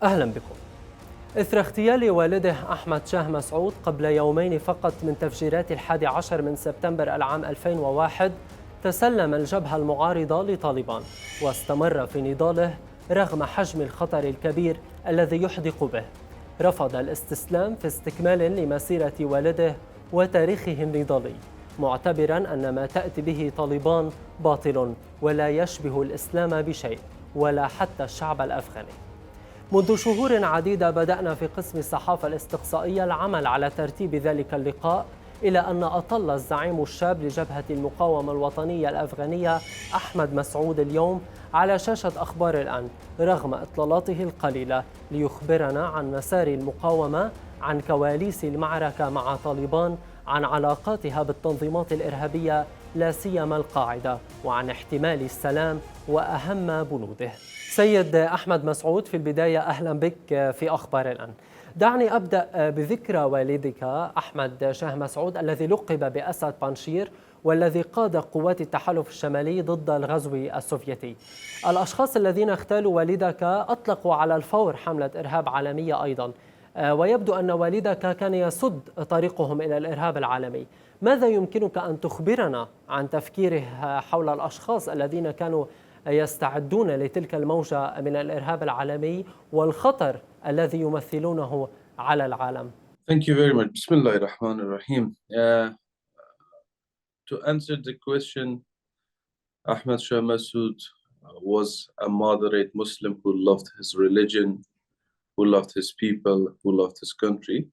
أهلا بكم. إثر اغتيال والده أحمد شاه مسعود قبل يومين فقط من تفجيرات 11 من سبتمبر العام 2001 تسلم الجبهة المعارضة لطالبان واستمر في نضاله رغم حجم الخطر الكبير الذي يحدق به. رفض الاستسلام في استكمال لمسيرة والده وتاريخه النضالي، معتبرا أن ما تأتي به طالبان باطل ولا يشبه الإسلام بشيء ولا حتى الشعب الأفغاني. منذ شهور عديدة بدأنا في قسم الصحافة الاستقصائية العمل على ترتيب ذلك اللقاء، إلى أن أطل الزعيم الشاب لجبهة المقاومة الوطنية الأفغانية أحمد مسعود اليوم على شاشة أخبار الآن رغم إطلالاته القليلة ليخبرنا عن مسار المقاومة، عن كواليس المعركة مع طالبان، عن علاقاتها بالتنظيمات الإرهابية لا سيما القاعدة، وعن احتمال السلام وأهم بنوده. سيد أحمد مسعود، في البداية أهلا بك في أخبار الآن. دعني أبدأ بذكرى والدك أحمد شاه مسعود الذي لقب بأسد بانجشير والذي قاد قوات التحالف الشمالي ضد الغزو السوفيتي. الأشخاص الذين اغتالوا والدك أطلقوا على الفور حملة إرهاب عالمية أيضا، ويبدو أن والدك كان يسد طريقهم إلى الإرهاب العالمي. ماذا يمكنك أن تخبرنا عن تفكيره حول الأشخاص الذين كانوا يستعدون لتلك الموجة من الإرهاب العالمي والخطر الذي يمثلونه على العالم؟ Thank you very much. Bismillah ar-Rahman ar-Rahim. To answer the question, Ahmad Shah Massoud was a moderate Muslim who loved his religion, who loved his people, who loved his country.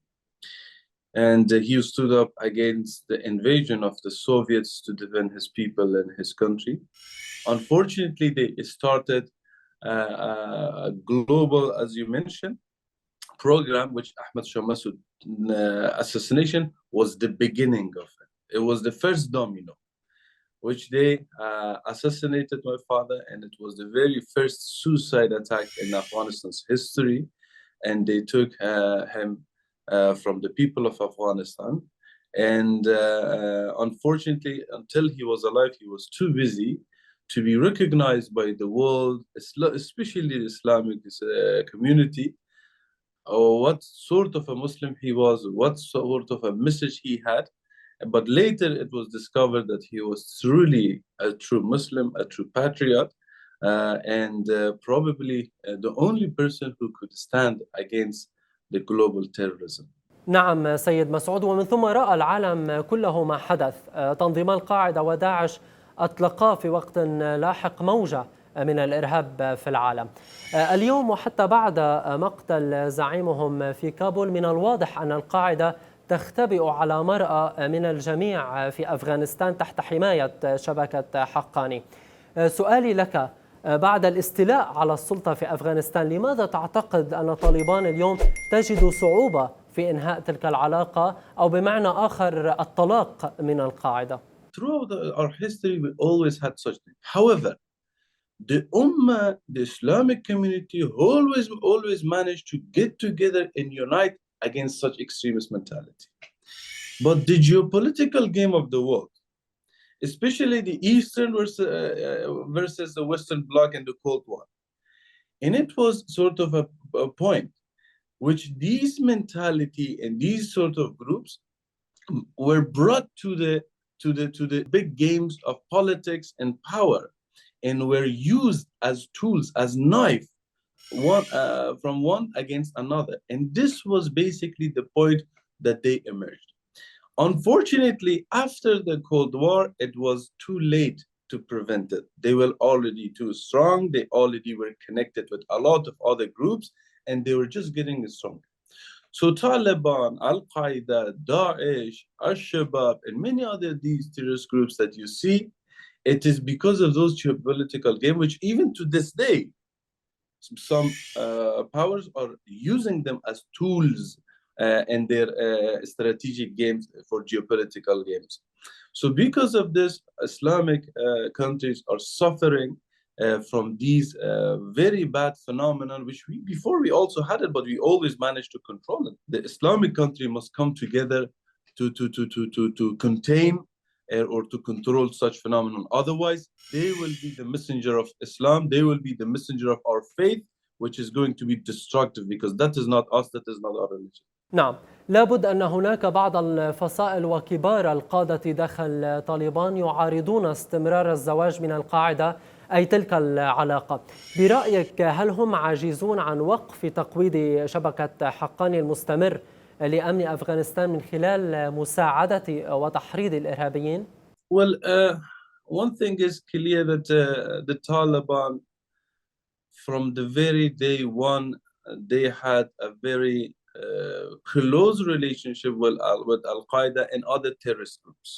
And he stood up against the invasion of the Soviets to defend his people and his country. Unfortunately, they started a global, as you mentioned, program, which Ahmad Shah Massoud assassination was the beginning of it. It was the first domino, which they assassinated my father, and it was the very first suicide attack in Afghanistan's history. And they took him from the people of Afghanistan. And unfortunately, until he was alive, he was too busy to be recognized by the world, especially the Islamic community, or what sort of a Muslim he was, what sort of a message he had. But later it was discovered that he was truly a true Muslim, a true patriot, and probably the only person who could stand against the global terrorism. نعم سيد مسعود، ومن ثم رأى العالم كله ما حدث. تنظيما القاعدة وداعش أطلقا في وقت لاحق موجة من الإرهاب في العالم. اليوم وحتى بعد مقتل زعيمهم في كابول، من الواضح أن القاعدة تختبئ على مرأى من الجميع في أفغانستان تحت حماية شبكة حقاني. سؤالي لك، بعد الاستيلاء على السلطة في أفغانستان، لماذا تعتقد أن طالبان اليوم تجد صعوبة في إنهاء تلك العلاقة، أو بمعنى آخر الطلاق من القاعدة؟ Throughout our history, we always had such things. However, the Ummah, the Islamic community, always managed to get together and unite against such extremist mentality. But the geopolitical game of the world, especially the Eastern versus the Western Bloc in the Cold War, and it was sort of a point which these mentality and these sort of groups were brought to the big games of politics and power, and were used as tools, as knife, from one against another. And this was basically the point that they emerged. Unfortunately, after the Cold War, it was too late to prevent it. They were already too strong. They already were connected with a lot of other groups, and they were just getting stronger. So Taliban, Al-Qaeda, Daesh, Al-Shabaab, and many other these terrorist groups that you see, it is because of those geopolitical games, which even to this day, some powers are using them as tools in their strategic games for geopolitical games. So because of this, Islamic countries are suffering from these very bad phenomena, which before we also had it, but we always managed to control it. The Islamic country must come together to contain or to control such phenomenon. Otherwise, they will be the messenger of Islam. They will be the messenger of our faith, which is going to be destructive, because that is not us, that is not our religion. نعم، لابد أن هناك بعض الفصائل وكبار القادة داخل طالبان يعارضون استمرار الزواج من القاعدة، أي تلك العلاقة. برأيك هل هم عاجزون عن وقف تقويض شبكة حقاني المستمر لأمن أفغانستان من خلال مساعدة وتحريض الإرهابيين؟ Well, one thing is clear that the Taliban, from the very day one, they had a very close relationship with Al-Qaeda and other terrorist groups.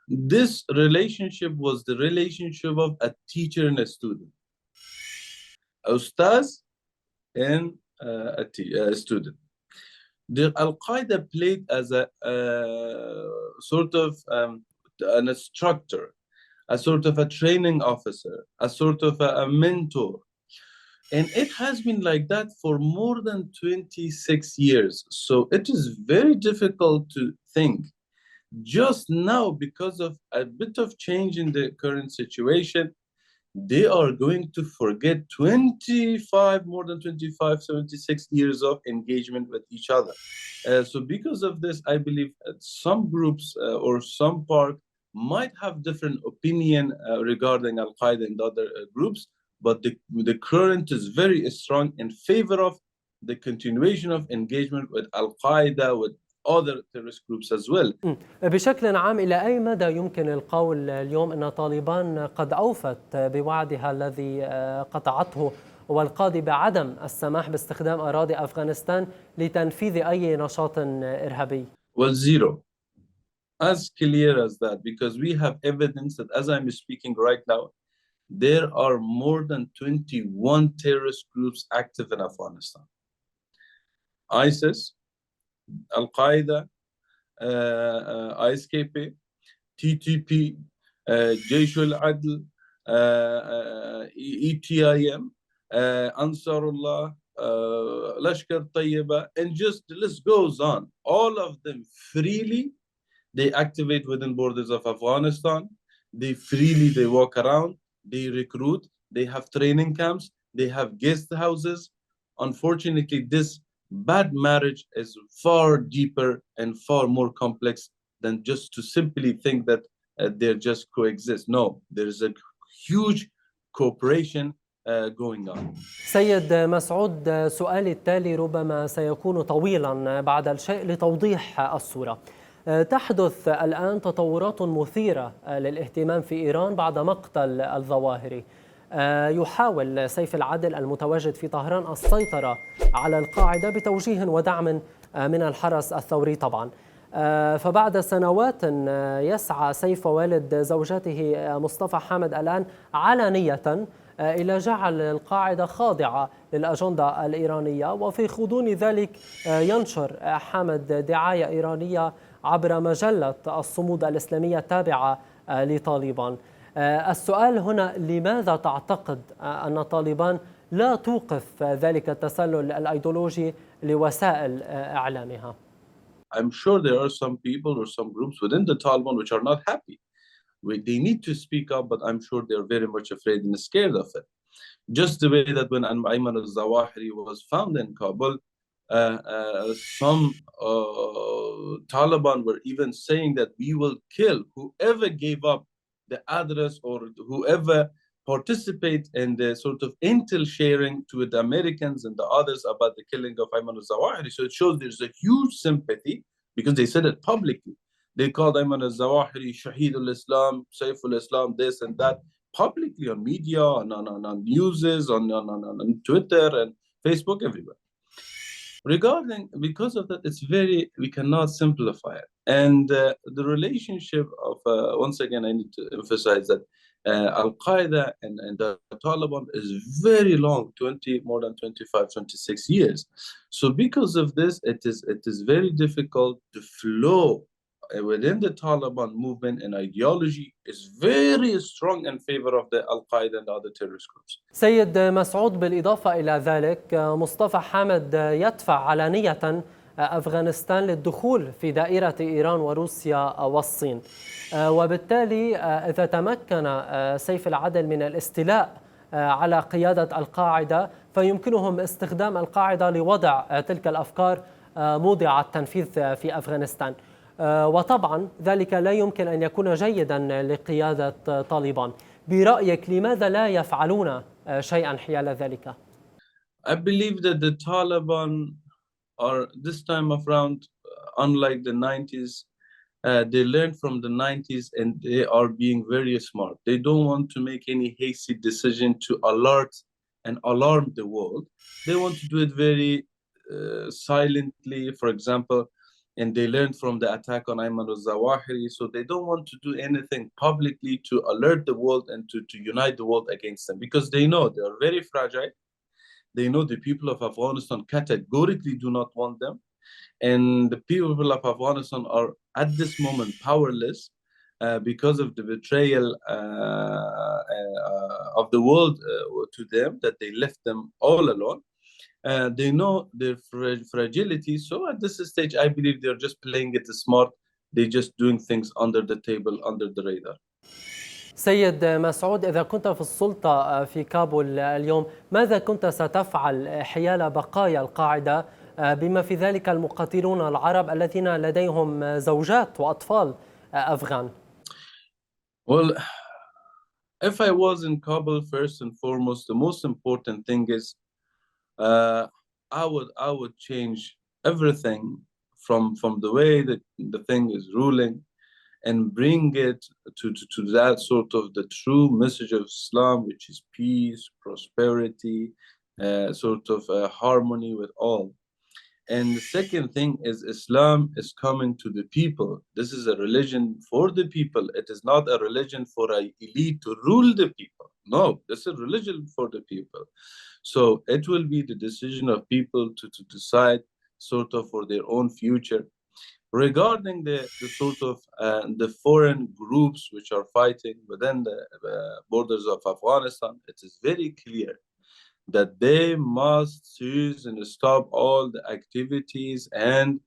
This relationship was the relationship of a teacher and a student, a ustaz and a student. The Al-Qaeda played as a sort of an instructor, a sort of a training officer, a sort of a mentor. And it has been like that for more than 26 years. So it is very difficult to think just now, because of a bit of change in the current situation, they are going to forget more than 25, 76 years of engagement with each other. So because of this, I believe some groups or some part might have different opinion regarding Al-Qaeda and other groups, but the current is very strong in favor of the continuation of engagement with Al-Qaeda, with other terrorist groups as well. بشكل عام، إلى أي مدى يمكن القول اليوم أن طالبان قد أوفت بوعدها الذي قطعته والقاضي بعدم السماح باستخدام أراضي أفغانستان لتنفيذ أي نشاط إرهابي؟ Well, zero. As clear as that, because we have evidence that as I'm speaking right now, there are more than 21 terrorist groups active in Afghanistan. ISIS, Al-Qaeda, ISKP, TTP, Jaish al-Adl, ETIM, Ansarullah, Lashkar Tayyiba, and just the list goes on. All of them freely, they activate within borders of Afghanistan. They walk around, they recruit, they have training camps, they have guest houses. Unfortunately, this bad marriage is far deeper and far more complex than just to simply think that they just coexist. No, there is a huge cooperation going on. سيد مسعود، سؤالي التالي ربما سيكون طويلا بعد الشيء لتوضيح الصورة. تحدث الآن تطورات مثيرة للاهتمام في إيران بعد مقتل الظواهري. يحاول سيف العدل المتواجد في طهران السيطرة على القاعدة بتوجيه ودعم من الحرس الثوري طبعا. فبعد سنوات يسعى سيف والد زوجته مصطفى حامد الآن علانية إلى جعل القاعدة خاضعة للأجندة الإيرانية، وفي غضون ذلك ينشر حامد دعاية إيرانية عبر مجلة الصمود الإسلامية التابعة لطالبان. السؤال هنا، لماذا تعتقد أن طالبان لا توقف ذلك التسلل الأيديولوجي لوسائل إعلامها؟ I'm sure there are some people or some groups within the Taliban which are not happy. They need to speak up, but I'm sure they're very much afraid and scared of it. Just the way that when Ayman al-Zawahiri was found in Kabul, some Taliban were even saying that we will kill whoever gave up the address or whoever participate in the sort of intel sharing to the Americans and the others about the killing of Ayman al-Zawahiri. So it shows there's a huge sympathy because they said it publicly. They called Ayman al-Zawahiri Shaheed al-Islam, Saif al-Islam, this and that, publicly on media, on newses, on Twitter and Facebook, everywhere. Because of that, we cannot simplify it. And the relationship of, once again, I need to emphasize that Al-Qaeda and the Taliban is very long, more than 25, 26 years. So because of this, it is very difficult to flow within the Taliban movement, and ideology is very strong in favor of the Al-Qaeda and other terrorist groups. سيد مسعود، بالإضافة إلى ذلك مصطفى حامد يدفع علانية أفغانستان للدخول في دائرة إيران وروسيا والصين، وبالتالي إذا تمكن سيف العدل من الاستيلاء على قيادة القاعدة، فيمكنهم استخدام القاعدة لوضع تلك الأفكار موضع التنفيذ في أفغانستان. وطبعا ذلك لا يمكن أن يكون جيدا لقيادة طالبان. برأيك لماذا لا يفعلون شيئا حيال ذلك؟ I believe that the Taliban are this time around, unlike the 90s, they learned from the 90s and they are being very smart. They don't want to make any hasty decision to alert and alarm the world. They want to do it very silently, for example, and they learned from the attack on Ayman al-Zawahiri, so they don't want to do anything publicly to alert the world and to unite the world against them, because they know they are very fragile. They know the people of Afghanistan categorically do not want them. And the people of Afghanistan are at this moment powerless because of the betrayal of the world to them, that they left them all alone. They know their fragility. So at this stage, I believe they're just playing it smart. They're just doing things under the table, under the radar. سيد مسعود، إذا كنت في السلطة في كابول اليوم، ماذا كنت ستفعل حيال بقايا القاعدة بما في ذلك المقاتلون العرب الذين لديهم زوجات وأطفال أفغان؟ Well, if I was in Kabul, first and foremost, the most important thing is I would change everything from the way that the thing is ruling, and bring it to that sort of the true message of Islam, which is peace, prosperity, sort of harmony with all. And the second thing is Islam is coming to the people. This is a religion for the people. It is not a religion for an elite to rule the people. No, this is a religion for the people. So it will be the decision of people to decide sort of for their own future. Regarding the sort of the foreign groups which are fighting within the borders of Afghanistan, it is very clear that they must cease and stop all the activities and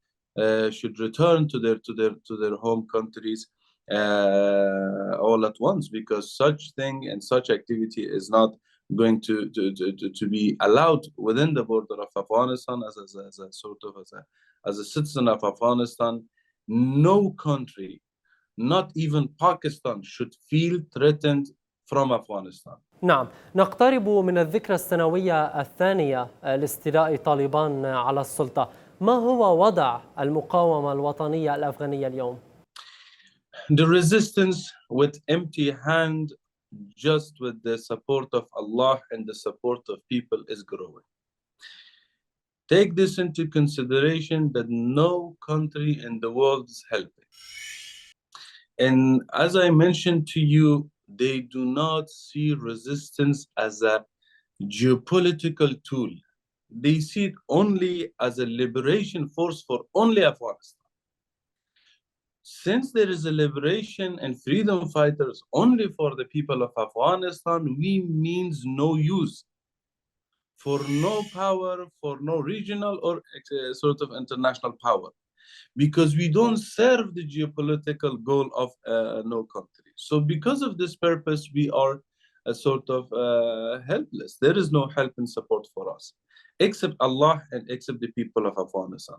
should return to their home countries all at once, because such thing and such activity is not going to be allowed within the border of Afghanistan. As a citizen of Afghanistan, no country, not even Pakistan, should feel threatened from Afghanistan. نعم، نقترب من الذكرى السنوية الثانية لاستيلاء طالبان على السلطة. ما هو وضع المقاومة الوطنية الأفغانية اليوم؟ The resistance with empty hand, just with the support of Allah and the support of people, is growing. Take this into consideration that no country in the world is helping. And as I mentioned to you, they do not see resistance as a geopolitical tool. They see it only as a liberation force for only Afghanistan. Since there is a liberation and freedom fighters only for the people of Afghanistan, we means no use for no power, for no regional or sort of international power, because we don't serve the geopolitical goal of no country. So because of this purpose, we are sort of helpless. There is no help and support for us, except Allah and except the people of Afghanistan.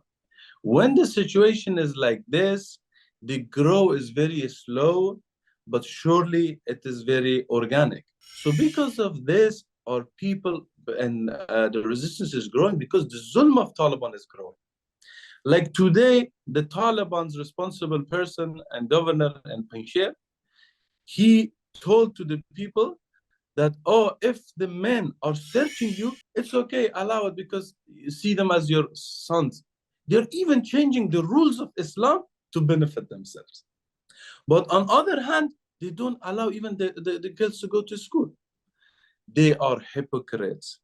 When the situation is like this, the growth is very slow, but surely it is very organic. So because of this, our people and the resistance is growing, because the zulm of Taliban is growing. Like today, the Taliban's responsible person and governor in Bangshir, he told to the people that, oh, if the men are searching you, it's okay, allow it, because you see them as your sons. They're even changing the rules of Islam to benefit themselves. But on the other hand, they don't allow even the girls to go to school. They are hypocrites.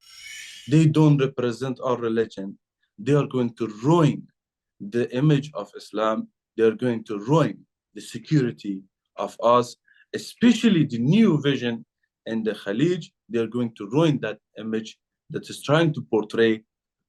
They don't represent our religion. They are going to ruin the image of Islam. They are going to ruin the security of us, especially the new vision in the Khalij. They are going to ruin that image that is trying to portray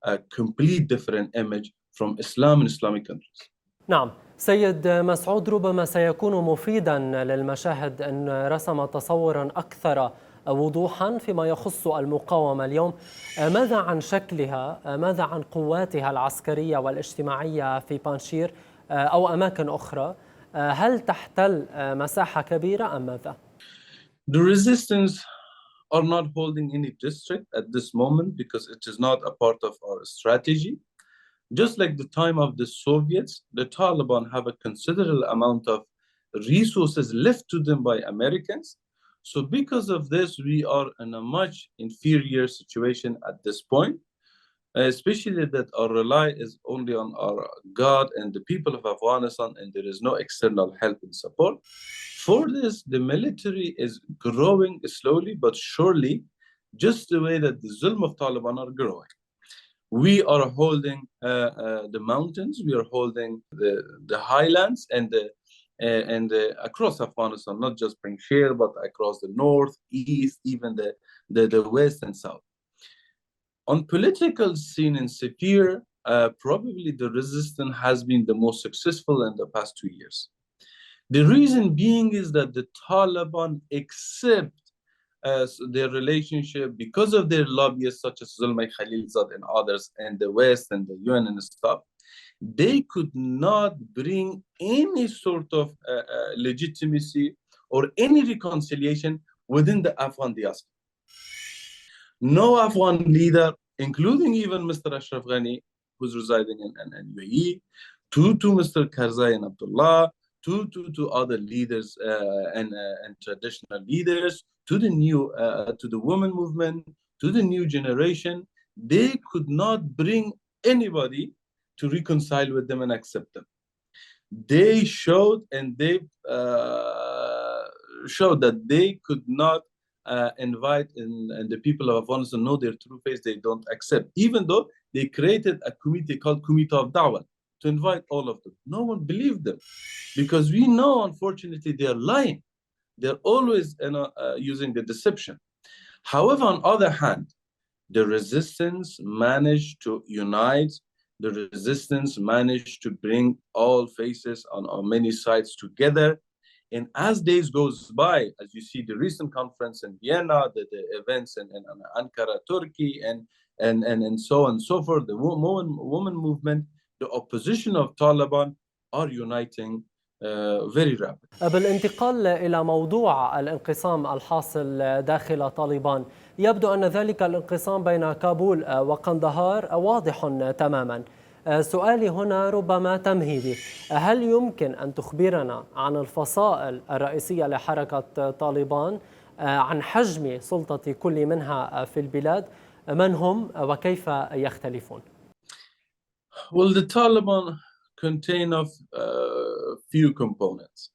a complete different image from Islam and Islamic countries. نعم سيد مسعود، ربما سيكون مفيدا للمشاهد أن رسم تصورا أكثر وضوحا فيما يخص المقاومة اليوم. ماذا عن شكلها؟ ماذا عن قواتها العسكرية والاجتماعية في بانجشير أو أماكن أخرى؟ هل تحتل مساحة كبيرة أم ماذا؟ The resistance are not holding any district at this moment because it is not a part of our strategy. Just like the time of the Soviets, the Taliban have a considerable amount of resources left to them by Americans. So because of this, we are in a much inferior situation at this point, especially that our rely is only on our God and the people of Afghanistan, and there is no external help and support. For this, the military is growing slowly but surely, just the way that the Zulm of Taliban are growing. We are holding the mountains, we are holding the highlands and across Afghanistan, not just Bangshir, but across the north, east, even the west and south. On political scene in Safir, probably the resistance has been the most successful in the past 2 years. The reason being is that the Taliban accept their relationship because of their lobbyists such as Zulmay Khalilzad and others and the West and the UN and stuff. They could not bring any sort of legitimacy or any reconciliation within the Afghan diaspora. No Afghan leader, including even Mr. Ashraf Ghani, who's residing in UAE, to Mr. Karzai and Abdullah, to other leaders and traditional leaders, to the women movement, to the new generation, they could not bring anybody to reconcile with them and accept them. They showed and they showed that they could not invite and the people of Afghanistan know their true face. They don't accept, even though they created a committee called Committee of Dawah to invite all of them. No one believed them because we know, unfortunately, they are lying. They're always using the deception. However, on the other hand, the resistance managed to unite. The resistance managed to bring all faces on many sides together. And as days goes by, as you see the recent conference in Vienna, the events in Ankara, Turkey, and so on and so forth, the woman movement, the opposition of Taliban are uniting very rapidly. بالانتقال إلى موضوع الانقسام الحاصل داخل طالبان، يبدو أن ذلك الانقسام بين كابول وقندهار واضح تماما. سؤالي هنا ربما تمهيدي، هل يمكن أن تخبرنا عن الفصائل الرئيسية لحركة طالبان، عن حجم سلطة كل منها في البلاد، من هم وكيف يختلفون؟ Well, the Taliban contain of few components.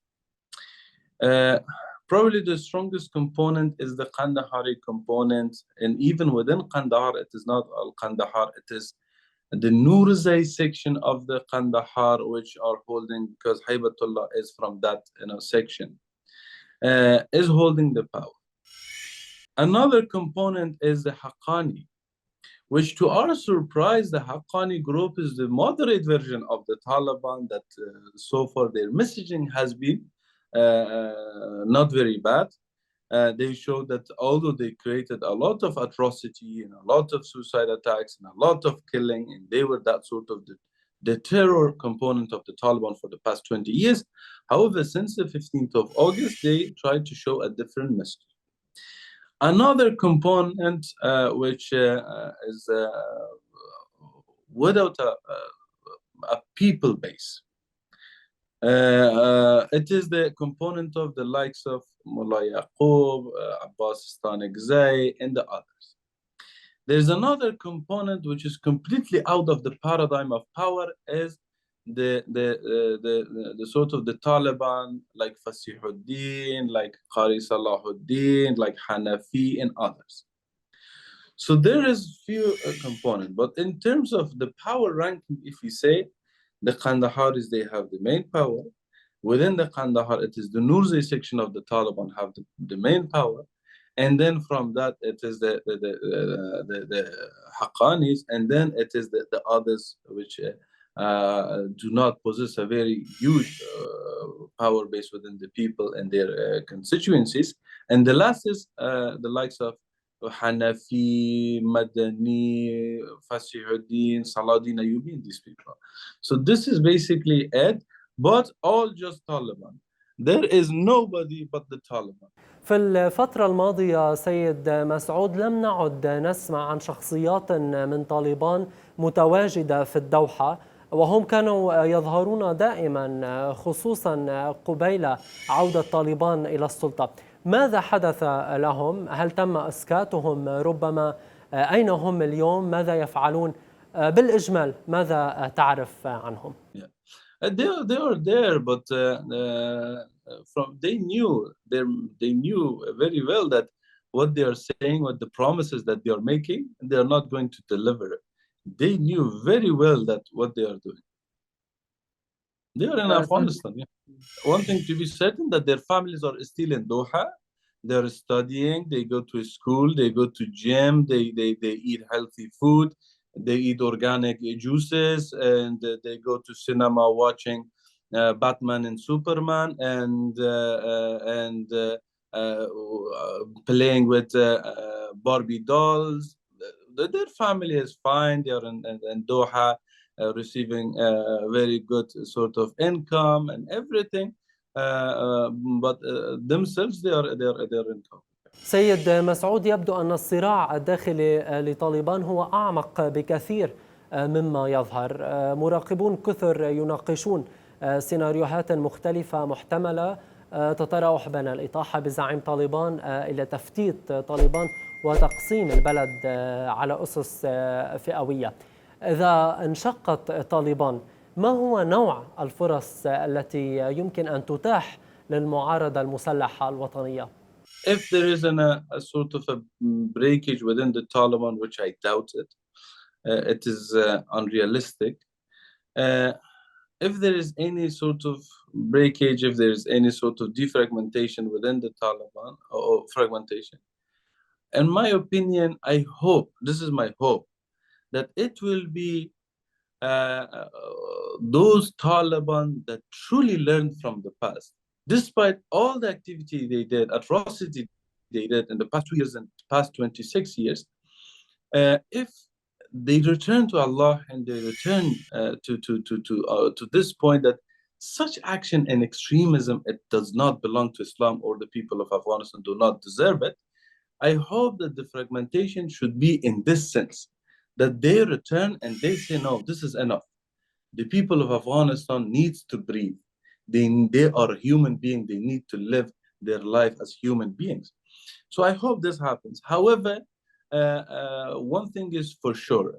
Probably the strongest component is the Kandahari component, and even within Kandahar, it is not all Kandahar, it is the Nurzai section of the Kandahar, which are holding, because Haybatullah is from that section, is holding the power. Another component is the Haqqani, which to our surprise, the Haqqani group is the moderate version of the Taliban that so far their messaging has been not very bad. They showed that although they created a lot of atrocity and a lot of suicide attacks and a lot of killing, and they were that sort of the terror component of the Taliban for the past 20 years. However, since the 15th of August, they tried to show a different message. Another component which is without a people base. It is the component of the likes of Mullah Yaqub, Abbas Stanigzai, and the others. There's another component which is completely out of the paradigm of power, is the sort of the Taliban, like Fasihuddin, like Qari Salahuddin, like Hanafi, and others. So there is few components, but in terms of the power ranking, if we say, the Kandaharis, they have the main power. Within the Kandahar, it is the Nurzai section of the Taliban have the main power. And then from that, it is the Haqqanis, and then it is the others which do not possess a very huge power base within the people and their constituencies. And the last is the likes of Hanafi, Madani, Fasihuddin, Salahuddin Ayyubi, these people. So this is basically it, but all just Taliban. There is nobody but the Taliban. في الفترة الماضية سيد مسعود لم نعد نسمع عن شخصيات من طالبان متواجدة في الدوحة، وهم كانوا يظهرون دائما خصوصا قبيل عودة طالبان إلى السلطة. ماذا حدث لهم؟ هل تم إسكاتهم ربما؟ أين هم اليوم؟ ماذا يفعلون؟ بالإجمال ماذا تعرف عنهم؟ They are there, but they knew very well that what they are saying, what the promises that they are making, they are not going to deliver it. They knew very well that what they are doing. They are in Afghanistan. Yeah. One thing to be certain that their families are still in Doha. They are studying. They go to school. They go to gym. They eat healthy food. They eat organic juices, and they go to cinema watching Batman and Superman, and playing with Barbie dolls. Their family is fine. They are in Doha, receiving very good sort of income and everything, but themselves they are in trouble. سيد مسعود، يبدو أن الصراع الداخلي لطالبان هو أعمق بكثير مما يظهر. مراقبون كثر يناقشون سيناريوهات مختلفة محتملة تتراوح بين الإطاحة بزعيم طالبان إلى تفتيت طالبان وتقسيم البلد على أسس فئوية. إذا انشقت طالبان، ما هو نوع الفرص التي يمكن أن تتاح للمعارضة المسلحة الوطنية؟ If there is a sort of a breakage within the Taliban, which I doubt it is unrealistic. If there is any sort of breakage, if there is any sort of defragmentation within the Taliban, or fragmentation, in my opinion, I hope, this is my hope, that it will be those Taliban that truly learned from the past. Despite all the activity they did, atrocity they did in the past 2 years and past 26 years, if they return to Allah and they return to this point that such action and extremism, it does not belong to Islam, or the people of Afghanistan do not deserve it, I hope that the fragmentation should be in this sense, that they return and they say, no, this is enough. The people of Afghanistan needs to breathe. They are a human being. They need to live their life as human beings. So I hope this happens. However, one thing is for sure.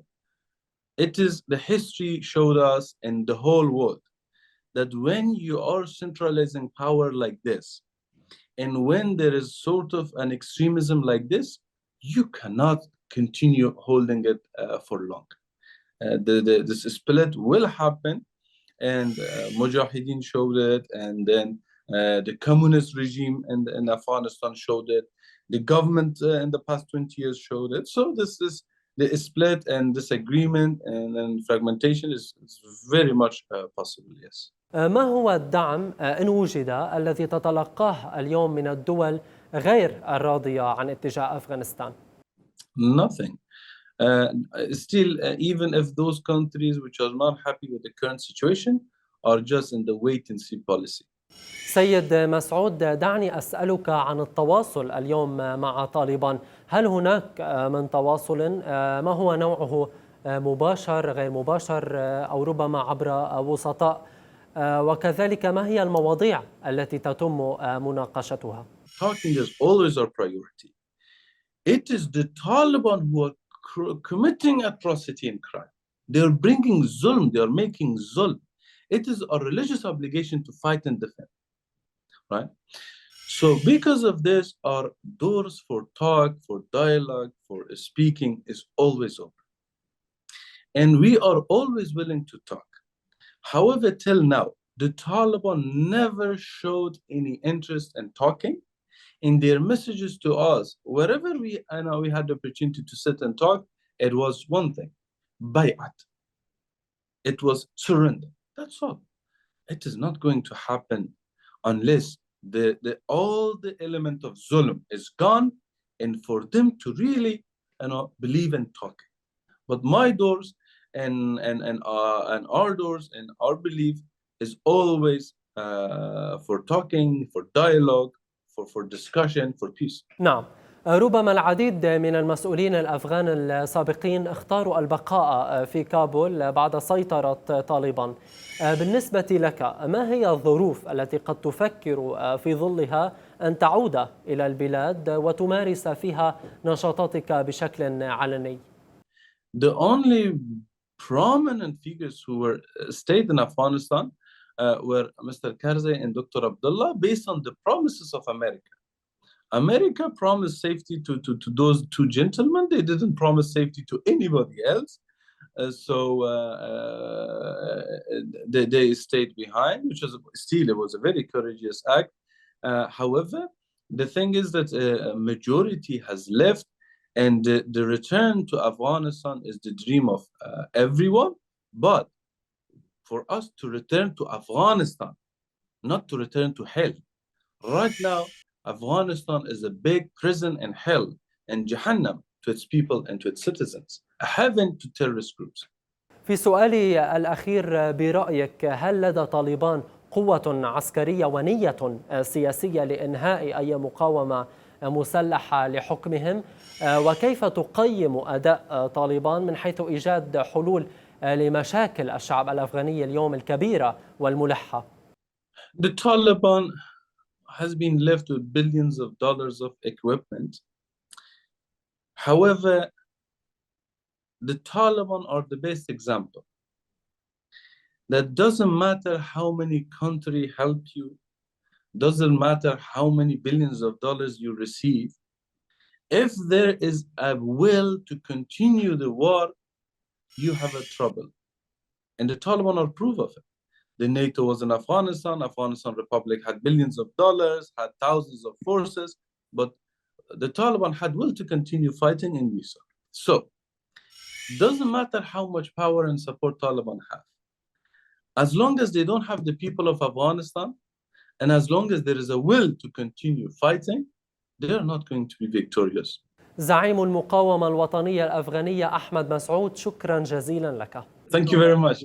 It is the history showed us in the whole world that when you are centralizing power like this, and when there is sort of an extremism like this, you cannot continue holding it for long. This split will happen, and Mujahideen showed it, and then the communist regime in Afghanistan showed it. The government in the past 20 years showed it. So this is the split and disagreement and fragmentation is very much possible, yes. ما هو الدعم إن وجد الذي تتلقاه اليوم من الدول غير الراضية عن اتجاه أفغانستان؟ Nothing. Still, even if those countries which are not happy with the current situation are just in the wait-and-see policy. سيد مسعود، دعني أسألك عن التواصل اليوم مع طالبان. هل هناك من تواصل؟ ما هو نوعه؟ مباشر، غير مباشر، أو ربما عبر وسطاء؟ وكذلك ما هي المواضيع التي تتم مناقشتها؟ Talking is always our priority. It is the Taliban who are committing atrocity and crime. They are bringing zulm. They are making zulm. It is our religious obligation to fight and defend. Right? So because of this, our doors for talk, for dialogue, for speaking is always open. And we are always willing to talk. However, till now, the Taliban never showed any interest in talking. In their messages to us, wherever we had the opportunity to sit and talk, it was one thing, bay'at. It was surrender. That's all. It is not going to happen unless all the element of zulm is gone, and for them to really, believe in talking. But my doors and our doors and our belief is always for talking, for dialogue, for discussion, for peace. نعم، ربما العديد من المسؤولين الأفغان السابقين اختاروا البقاء في كابول بعد سيطرة طالبان. بالنسبة لك، ما هي الظروف التي قد تفكر في ظلها أن تعود إلى البلاد وتمارس فيها نشاطاتك بشكل علني؟ The only prominent figures who were stayed in Afghanistan were Mr. Karzai and Dr. Abdullah, based on the promises of America. America promised safety to those two gentlemen. They didn't promise safety to anybody else. So they stayed behind, which was still, it was a very courageous act. However, the thing is that a majority has left, and the return to Afghanistan is the dream of everyone. But for us to return to Afghanistan, not to return to hell. Right now, Afghanistan is a big prison and hell and Jahannam to its people and to its citizens, a heaven to terrorist groups. في سؤالي الأخير، برأيك هل لدى طالبان قوة عسكرية ونية سياسية لإنهاء أي مقاومة مسلحة لحكمهم؟ وكيف تقيم أداء طالبان من حيث إيجاد حلول لمشاكل الشعب الأفغاني اليوم الكبيرة والملحة؟ The Taliban has been left with billions of dollars of equipment. However, the Taliban are the best example. That doesn't matter how many countries help you, doesn't matter how many billions of dollars you receive. If there is a will to continue the war, you have a trouble. And the Taliban are proof of it. The NATO was in Afghanistan. Afghanistan Republic had billions of dollars, had thousands of forces, but the Taliban had will to continue fighting, and we saw. So, doesn't matter how much power and support Taliban have. As long as they don't have the people of Afghanistan, and as long as there is a will to continue fighting, they are not going to be victorious. زعيم المقاومة الوطنية الأفغانية أحمد مسعود، شكرا جزيلا لك. Thank you very much.